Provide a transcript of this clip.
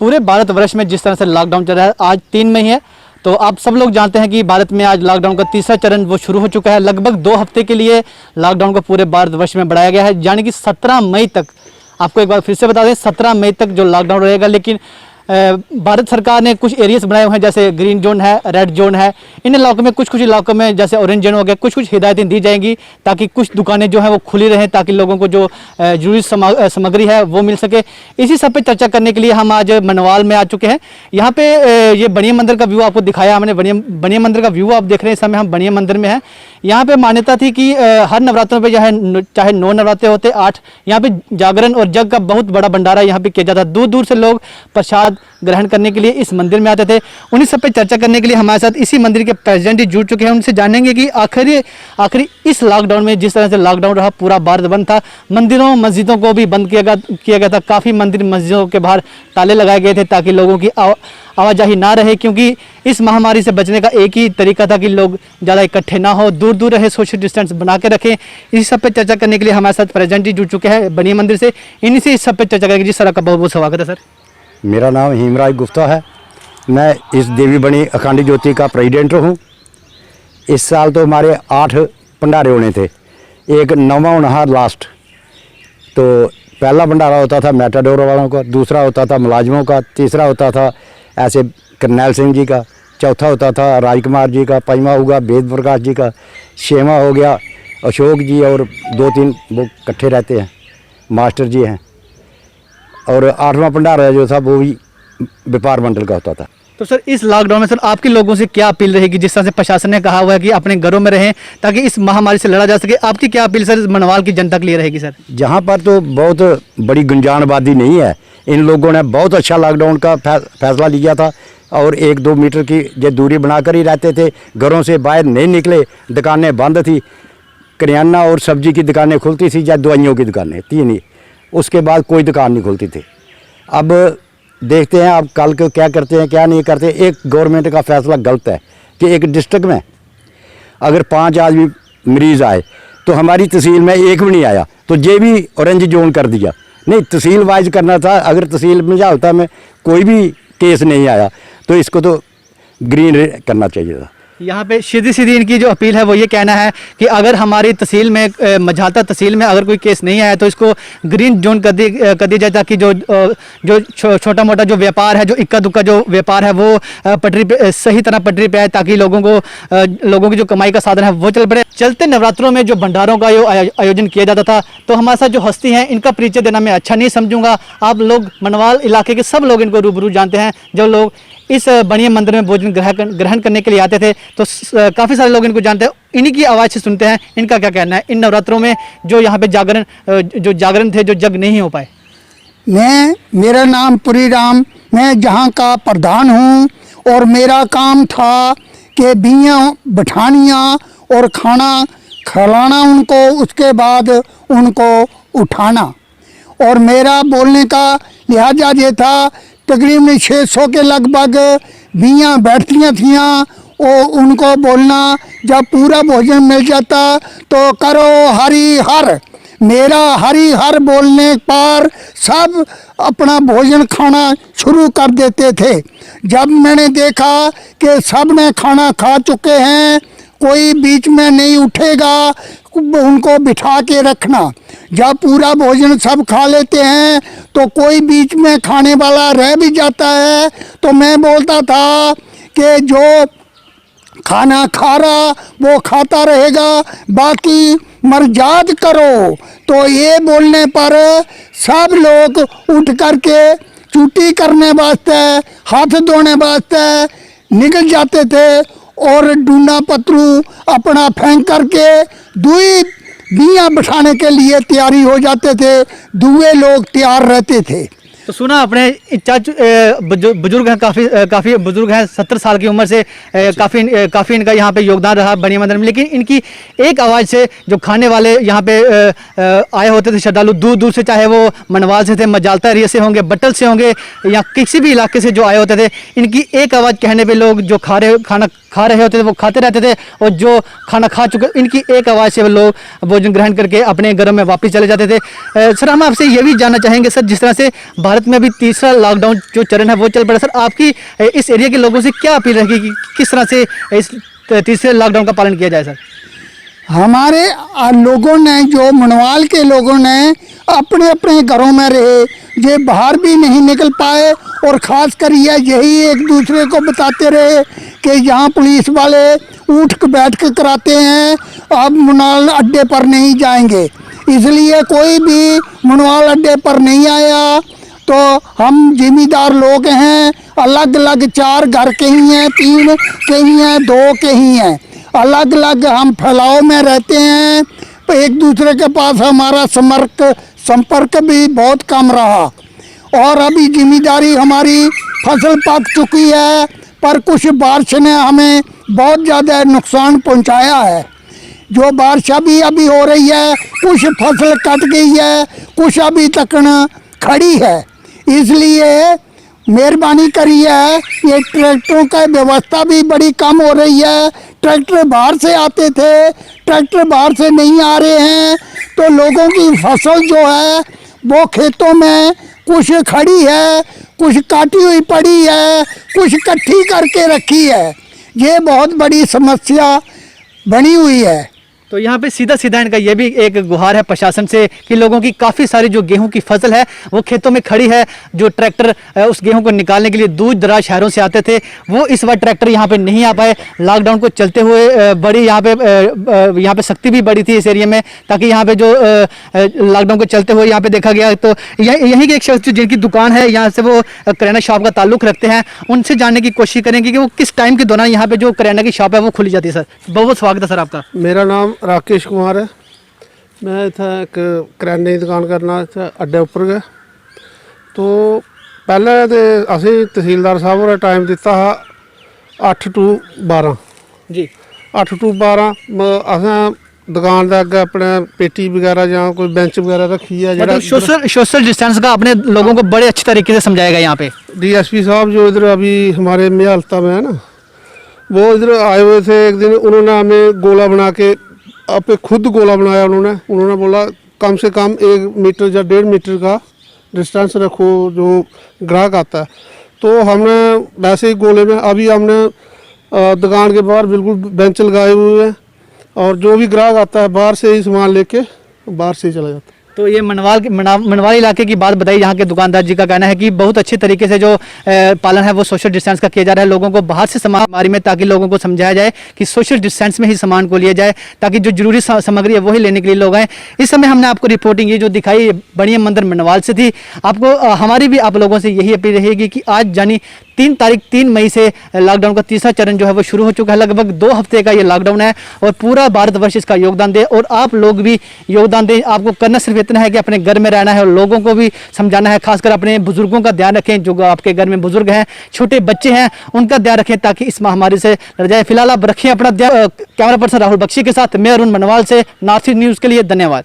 पूरे भारतवर्ष में जिस तरह से लॉकडाउन चल रहा है, आज 3 मई है, तो आप सब लोग जानते हैं कि भारत में आज लॉकडाउन का तीसरा चरण वो शुरू हो चुका है। लगभग 2 हफ्ते के लिए लॉकडाउन को पूरे भारतवर्ष में बढ़ाया गया है, यानी कि 17 मई तक। आपको एक बार फिर से बता दें, 17 मई तक जो लॉकडाउन रहेगा। लेकिन भारत सरकार ने कुछ एरियाज बनाए हुए हैं, जैसे ग्रीन जोन है, रेड जोन है। इन इलाकों में कुछ इलाकों में जैसे ऑरेंज जोन हो गया, कुछ हिदायतें दी जाएंगी ताकि कुछ दुकानें जो हैं वो खुली रहें, ताकि लोगों को जो जरूरी सामग्री है वो मिल सके। इसी सब पे चर्चा करने के लिए हम आज मनवाल में आ चुके हैं। यहाँ पे ये बनिया मंदिर का व्यू आपको दिखाया हमने। बनिया मंदिर का व्यू आप देख रहे हैं, इस समय हम बनिया मंदिर में हैं। यहाँ पे मान्यता थी कि हर नवरात्रों पे चाहे 9 नवरात्रे होते 8, यहाँ पे जागरण और जग का बहुत बड़ा भंडारा यहाँ पे किया जाता। दूर दूर से लोग प्रसाद ग्रहण करने के लिए इस मंदिर में आते थे। उन्हीं सब पे चर्चा करने के लिए हमारे साथ इसी मंदिर के प्रेसिडेंट जी जुड़ चुके हैं। उनसे जानेंगे कि आखिर इस लॉकडाउन में, जिस तरह से लॉकडाउन रहा, पूरा भारत बंद था, मंदिरों मस्जिदों को भी बंद किया गया था। काफ़ी मंदिर मस्जिदों के बाहर ताले लगाए गए थे ताकि लोगों की आवाजाही ना रहे, क्योंकि इस महामारी से बचने का एक ही तरीका था कि लोग ज़्यादा इकट्ठे ना हो, दूर दूर रहे, सोशल डिस्टेंस बना के रखें। इस सब पे चर्चा करने के लिए हमारे साथ प्रेसिडेंट जी जुड़ चुके हैं बनिया मंदिर से। इन्हीं से इस सब पे चर्चा करेंगे। जी सर, आपका बहुत बहुत स्वागत है। सर, मेरा नाम हेमराज गुप्ता है। मैं इस देवी बनी अखंड ज्योति का प्रेसिडेंट हूँ। इस साल तो हमारे 8 भंडारे होने थे, एक 9वां होना लास्ट। तो पहला भंडारा होता था मैटाडोर वालों का, दूसरा होता था मुलाजमों का, तीसरा होता था ऐसे करनैल सिंह जी का, चौथा होता था राजकुमार जी का, 5वां होगा वेद प्रकाश जी का, 6वां हो गया अशोक जी, और 2-3 वो इकट्ठे रहते हैं, मास्टर जी हैं। और 8वां भंडारा जो था वो भी व्यापार मंडल का होता था। तो सर, इस लॉकडाउन में सर आपके लोगों से क्या अपील रहेगी? जिस तरह से प्रशासन ने कहा हुआ है कि अपने घरों में रहें ताकि इस महामारी से लड़ा जा सके, आपकी क्या अपील सर मनवाल की जनता के लिए रहेगी? सर, जहाँ पर तो बहुत बड़ी गुंजान आबादी नहीं है, इन लोगों ने बहुत अच्छा लॉकडाउन का फैसला लिया था और 1-2 मीटर की जो दूरी बनाकर ही रहते थे। घरों से बाहर नहीं निकले, दुकानें बंद थी, करियाना और सब्जी की दुकानें खुलती थी या दवाइयों की दुकानें, 3 ही। उसके बाद कोई दुकान नहीं खुलती थी। अब देखते हैं अब कल को क्या करते हैं क्या नहीं करते। एक गवर्नमेंट का फैसला गलत है कि एक डिस्ट्रिक्ट में अगर 5 आदमी मरीज़ आए तो हमारी तहसील में एक भी नहीं आया, तो ये भी ऑरेंज जोन कर दिया। नहीं, तहसील वाइज करना था। अगर तहसील में जालता में कोई भी केस नहीं आया तो इसको तो ग्रीन करना चाहिए था। यहाँ पे सीधी इनकी जो अपील है वो ये कहना है कि अगर हमारी तहसील में, मझाता तहसील में अगर कोई केस नहीं आया तो इसको ग्रीन जोन कर दिया जाए, ताकि जो छोटा मोटा जो व्यापार है, जो इक्का दुक्का जो व्यापार है, वो पटरी पे, सही तरह पटरी पे आए, ताकि लोगों की जो कमाई का साधन है वो चल पड़े। चलते नवरात्रों में जो भंडारों का आयोजन किया जाता था, तो हमारे साथ जो हस्ती हैं इनका परिचय देना मैं अच्छा नहीं समझूंगा। आप लोग मनवाल इलाके के सब लोग इनको रूबरू जानते हैं। जब लोग इस बनिया मंदिर में भोजन ग्रहण करने के लिए आते थे तो काफ़ी सारे लोग इनको जानते हैं। इन्हीं की आवाज़ से सुनते हैं इनका क्या कहना है इन नवरात्रों में जो यहाँ पे जागरण थे, जो जग नहीं हो पाए। मेरा नाम पुरी राम, मैं जहाँ का प्रधान हूँ और मेरा काम था कि बियाँ बिठानियाँ और खाना खिलाना उनको, उसके बाद उनको उठाना। और मेरा बोलने का लिहाजा ये था, तकरीबन 600 के लगभग बियाँ बैठती थियाँ, और उनको बोलना जब पूरा भोजन मिल जाता तो करो हरि हर। मेरा हरि हर बोलने पर सब अपना भोजन खाना शुरू कर देते थे। जब मैंने देखा कि सब ने खाना खा चुके हैं, कोई बीच में नहीं उठेगा, उनको बिठा के रखना। जब पूरा भोजन सब खा लेते हैं तो कोई बीच में खाने वाला रह भी जाता है, तो मैं बोलता था कि जो खाना खा रहा वो खाता रहेगा, बाकी मर्जाद करो। तो ये बोलने पर सब लोग उठ करके चूटी करने वास्ते, हाथ धोने वास्ते निकल जाते थे और डूना पतरू अपना फेंक करके दुई बियाँ बिठाने के लिए तैयारी हो जाते थे। दुए लोग तैयार रहते थे। तो सुना अपने चाचू बुजुर्ग हैं, काफ़ी बुजुर्ग हैं, 70 साल की उम्र से काफ़ी इनका यहाँ पे योगदान रहा बनिया मंदिर में। लेकिन इनकी एक आवाज़ से जो खाने वाले यहाँ पे आए होते थे श्रद्धालु दूर दूर से, चाहे वो मनवाल से थे, मजालता एरिया से होंगे, बट्टल से होंगे, या किसी भी इलाके से जो आए होते थे, इनकी एक आवाज़ कहने पे लोग जो खाना खा रहे होते थे वो खाते रहते थे, और जो खाना खा चुके इनकी एक आवाज़ से वो लोग भोजन ग्रहण करके अपने घरों में वापस चले जाते थे। सर हम आपसे ये भी जानना चाहेंगे सर, जिस तरह से भारत में अभी तीसरा लॉकडाउन जो चरण है वो चल पड़ा, सर आपकी इस एरिया के लोगों से क्या अपील रहेगी कि किस तरह से इस तीसरे लॉकडाउन का पालन किया जाए? सर हमारे लोगों ने, जो मनवाल के लोगों ने अपने अपने घरों में रहे, ये बाहर भी नहीं निकल पाए, और ख़ास कर यही एक दूसरे को बताते रहे कि यहाँ पुलिस वाले उठ के बैठ के कराते हैं, अब मनवाल अड्डे पर नहीं जाएंगे। इसलिए कोई भी मनवाल अड्डे पर नहीं आया। तो हम जिम्मेदार लोग हैं, अलग अलग 4 घर के ही हैं, 3 के ही हैं, 2 के ही हैं, अलग अलग हम फैलाव में रहते हैं। एक दूसरे के पास हमारा संपर्क भी बहुत कम रहा, और अभी जिम्मेदारी हमारी फसल पक चुकी है, पर कुछ बारिश ने हमें बहुत ज़्यादा नुकसान पहुंचाया है। जो बारिश अभी हो रही है, कुछ फसल कट गई है, कुछ अभी तक खड़ी है। इसलिए मेहरबानी करी है, ये ट्रैक्टरों का व्यवस्था भी बड़ी कम हो रही है। ट्रैक्टर बाहर से आते थे, ट्रैक्टर बाहर से नहीं आ रहे हैं, तो लोगों की फसल जो है वो खेतों में कुछ खड़ी है, कुछ काटी हुई पड़ी है, कुछ इकट्ठी करके रखी है। ये बहुत बड़ी समस्या बनी हुई है। तो यहाँ पे सीधा सीधा इनका ये भी एक गुहार है प्रशासन से कि लोगों की काफ़ी सारी जो गेहूं की फसल है वो खेतों में खड़ी है। जो ट्रैक्टर उस गेहूं को निकालने के लिए दूर दराज शहरों से आते थे, वो इस बार ट्रैक्टर यहाँ पे नहीं आ पाए। लॉकडाउन को चलते हुए बड़ी यहाँ पे सख्ती भी बढ़ी थी इस एरिया में, ताकि यहाँ पे जो लॉकडाउन को चलते हुए यहाँ पे देखा गया। तो यहीं के एक शख्स जिनकी दुकान है, यहाँ से वो करियाना शॉप का ताल्लुक रखते हैं, उनसे जानने की कोशिश करेंगे कि वो किस टाइम के दौरान यहाँ पे जो करियाना की शॉप है वो खुली जाती है। सर बहुत बहुत स्वागत है सर आपका। मेरा नाम राकेश कुमार है। मैं इत्थै एक करियाने की दुकान करना इत्थै अड्डे उप्पर गै। तो पैह्ले ते असें तहसीलदार साहब होरें टाइम दित्ता हा 8 to 12 जी। 8 to 12 असें दुकान दे अग्गे अपने पेटी वगैरह या कोई बेंच वगैरह रखी है। मतलब सोशल डिस्टेंस का अपने लोगों को बड़े अच्छे तरीके से समझाया गया यहाँ पे। DSP साहब जो इधर अभी हमारे मेहलता में है ना, वो इधर आए हुए थे एक दिन। उन्होंने हमें गोला बना के, आप खुद गोला बनाया उन्होंने बोला कम से कम 1 मीटर या 1.5 मीटर का डिस्टेंस रखो जो ग्राहक आता है। तो हमने वैसे ही गोले में अभी हमने दुकान के बाहर बिल्कुल बेंच लगाए हुए हैं, और जो भी ग्राहक आता है बाहर से ही सामान लेके बाहर से ही चला जाता है। तो ये मनवाल इलाके की बात बताई। यहाँ के दुकानदार जी का कहना है कि बहुत अच्छे तरीके से जो पालन है वो सोशल डिस्टेंस का किया जा रहा है। लोगों को बाहर से सामान बारे में, ताकि लोगों को समझाया जाए कि सोशल डिस्टेंस में ही सामान को लिया जाए, ताकि जो जरूरी सामग्री है वही लेने के लिए लोग आए। इस समय हमने आपको रिपोर्टिंग ये जो दिखाई बड़िया मंदिर मनवाल से थी। आपको हमारी भी आप लोगों से यही अपील रहेगी कि आज यानी 3 मई से लॉकडाउन का तीसरा चरण जो है वो शुरू हो चुका है। लगभग 2 हफ्ते का ये लॉकडाउन है, और पूरा भारतवर्ष इसका योगदान दे, और आप लोग भी योगदान दें। आपको करना सिर्फ इतना है कि अपने घर में रहना है, और लोगों को भी समझाना है। खासकर अपने बुजुर्गों का ध्यान रखें, जो आपके घर में बुजुर्ग हैं, छोटे बच्चे हैं, उनका ध्यान रखें ताकि इस महामारी से लड़ जाए। फिलहाल आप रखिए अपना ध्यान। कैमरा पर्सन राहुल बख्शी के साथ मैं अरुण मनवाल से नॉर्थ ईस्ट न्यूज़ के लिए धन्यवाद।